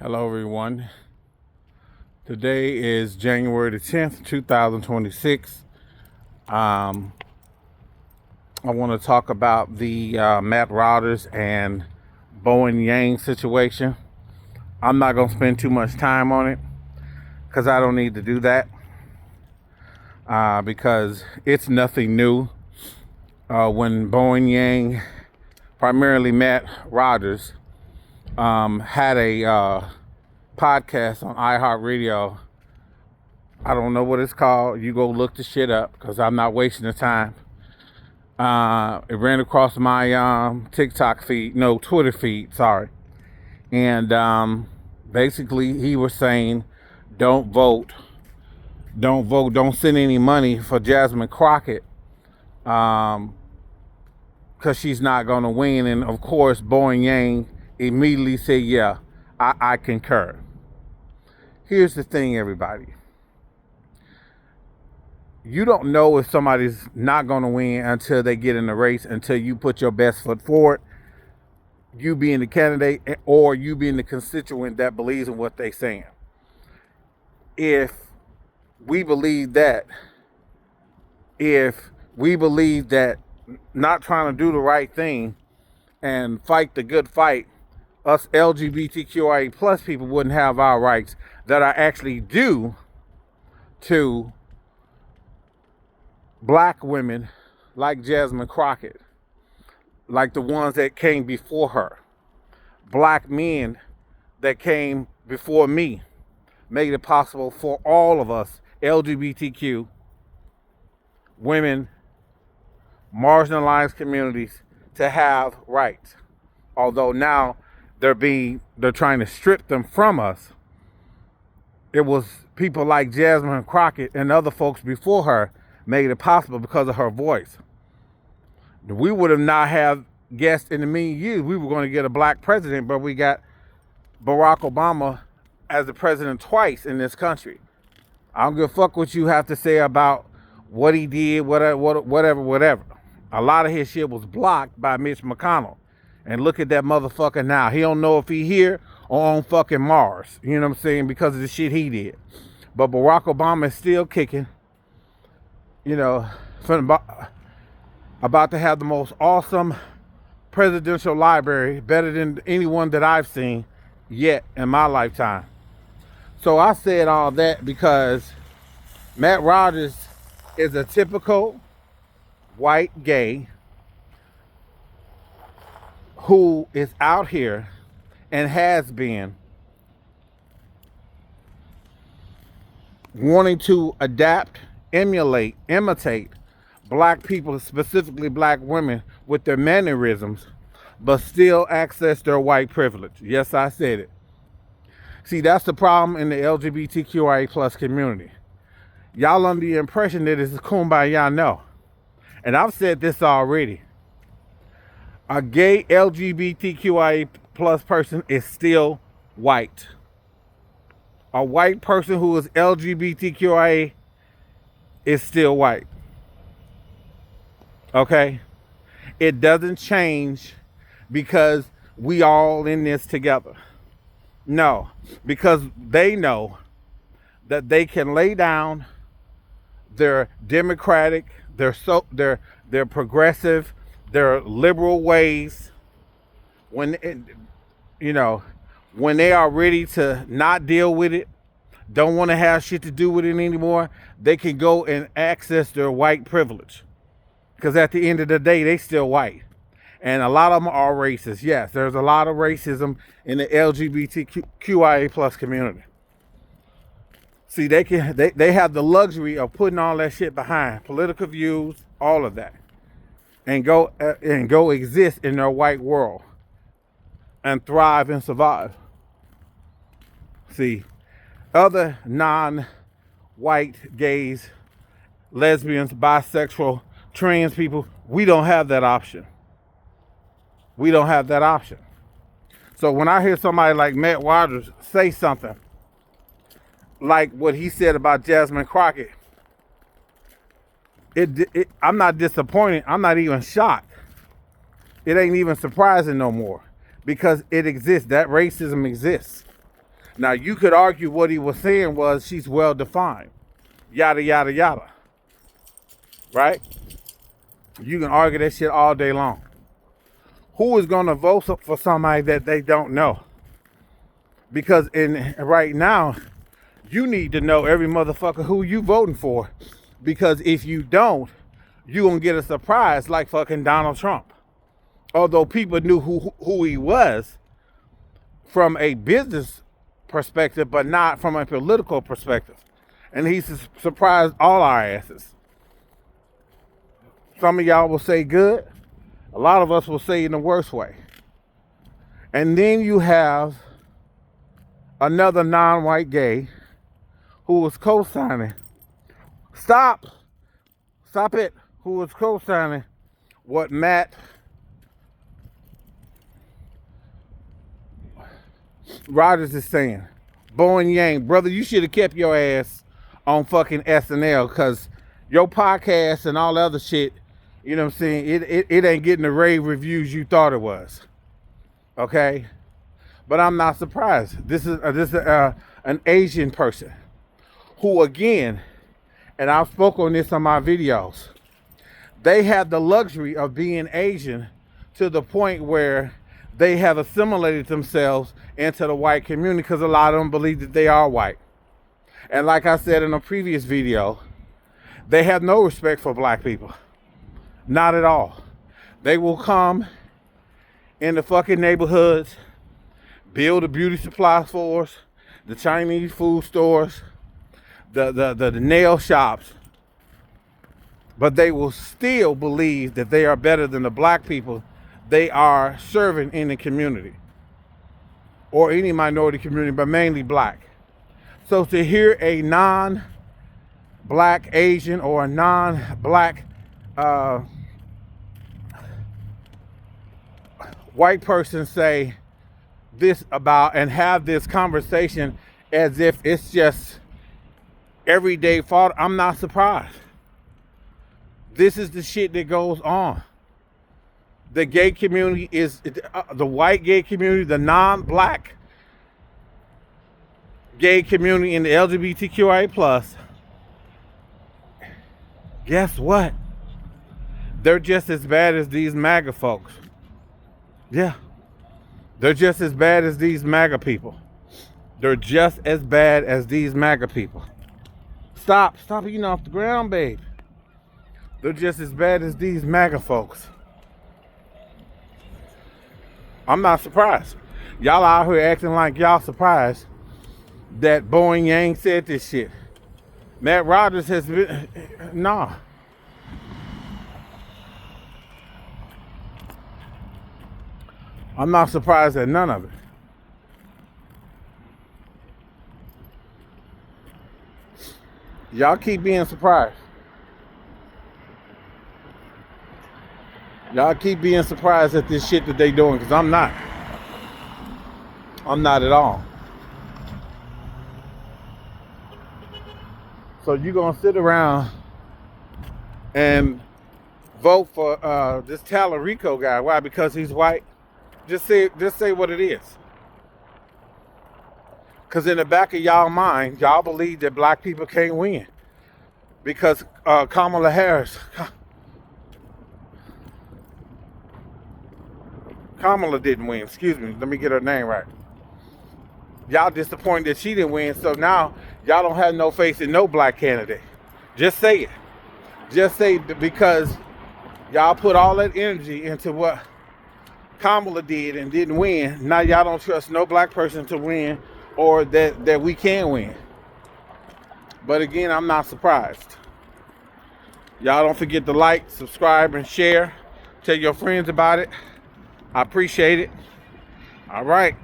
Hello, everyone. Today is January the 10th, 2026. Um, I want to talk about the Matt Rodgers and Bowen Yang situation. I'm not going to spend too much time on it because I don't need to do that because it's nothing new. When Bowen Yang, primarily Matt Rodgers, had a podcast on iHeartRadio. I don't know what it's called. You go look the shit up because I'm not wasting the time. It ran across my TikTok feed, no, Twitter feed, sorry. And basically he was saying, don't vote, don't send any money for Jasmine Crockett because she's not going to win. And of course, Bowen Yang immediately said, yeah, I concur. Here's the thing, everybody. You don't know if somebody's not going to win until they get in the race, until you put your best foot forward, you being the candidate or you being the constituent that believes in what they're saying. If we believe that not trying to do the right thing and fight the good fight, us LGBTQIA plus people wouldn't have our rights that are actually due to black women like Jasmine Crockett, like the ones that came before her, black men that came before me, made it possible for all of us LGBTQ women, marginalized communities to have rights. Although now they're trying to strip them from us. It was people like Jasmine Crockett and other folks before her made it possible because of her voice. We would have not have guessed in a million years we were going to get a black president, but we got Barack Obama as the president twice in this country. I don't give a fuck what you have to say about what he did, whatever. A lot of his shit was blocked by Mitch McConnell. And look at that motherfucker now. He don't know if he here or on fucking Mars. You know what I'm saying? Because of the shit he did. But Barack Obama is still kicking. You know, about to have the most awesome presidential library, better than anyone that I've seen yet in my lifetime. So I said all that because Matt Rodgers is a typical white gay who is out here and has been wanting to adapt, imitate black people, specifically black women, with their mannerisms, but still access their white privilege. Yes, I said it. See, that's the problem in the LGBTQIA plus community. Y'all under the impression that it's kumbaya. No. And I've said this already. A gay LGBTQIA plus person is still white. A white person who is LGBTQIA is still white. Okay? It doesn't change because we all in this together. No, because they know that they can lay down their democratic, their progressive, their liberal ways when when they are ready to not deal with it, don't want to have shit to do with it anymore, they can go and access their white privilege. Because at the end of the day, they still white. And a lot of them are racist. Yes, there's a lot of racism in the LGBTQIA plus community. See, they have the luxury of putting all that shit behind political views, all of that, and go exist in their white world and thrive and survive. See, other non-white gays, lesbians, bisexual, trans people, we don't have that option. We don't have that option. So when I hear somebody like Matt Rodgers say something like what he said about Jasmine Crockett, I'm not disappointed. I'm not even shocked. It ain't even surprising no more because it exists. That racism exists. Now, you could argue what he was saying was she's well defined, yada, yada, yada, right? You can argue that shit all day long. Who is going to vote for somebody that they don't know? Because right now, you need to know every motherfucker who you voting for. Because if you don't, you're going to get a surprise like fucking Donald Trump. Although people knew who he was from a business perspective, but not from a political perspective. And he surprised all our asses. Some of y'all will say good. A lot of us will say in the worst way. And then you have another non-white gay who was co-signing. Stop it. Who was co-signing what Matt Rodgers is saying. Bowen Yang, brother, you should have kept your ass on fucking SNL, because your podcast and all the other shit, you know what I'm saying, it ain't getting the rave reviews you thought it was. Okay? But I'm not surprised. This is an Asian person who, again, and I've spoken on this on my videos, they have the luxury of being Asian to the point where they have assimilated themselves into the white community, because a lot of them believe that they are white. And like I said in a previous video, they have no respect for black people. Not at all. They will come in the fucking neighborhoods, build the beauty supply stores, the Chinese food stores, the nail shops, but they will still believe that they are better than the black people they are serving in the community, or any minority community, but mainly black. So to hear a non-black Asian or a non-black white person say this about and have this conversation as if it's just everyday fault, I'm not surprised. This is the shit that goes on. The gay community is, the white gay community, the non-black gay community, and the Lgbtqia+, guess what? They're just as bad as these MAGA folks. Yeah. They're just as bad as these MAGA people. They're just as bad as these MAGA people. Stop eating off the ground, babe. They're just as bad as these MAGA folks. I'm not surprised. Y'all out here acting like y'all surprised that Bowen Yang said this shit. Matt Rodgers has been, nah. I'm not surprised at none of it. Y'all keep being surprised. Y'all keep being surprised at this shit that they doing, because I'm not. I'm not at all. So you gonna sit around and vote for this Tallarico guy? Why? Because he's white? Just say what it is. Because in the back of y'all mind, y'all believe that black people can't win. Because Kamala Harris, Kamala didn't win. Excuse me. Let me get her name right. Y'all disappointed that she didn't win. So now y'all don't have no faith in no black candidate. Just say it. Just say it, because y'all put all that energy into what Kamala did and didn't win. Now y'all don't trust no black person to win, or that we can win. But again, I'm not surprised. Y'all don't forget to like, subscribe, and share. Tell your friends about it. I appreciate it. All right.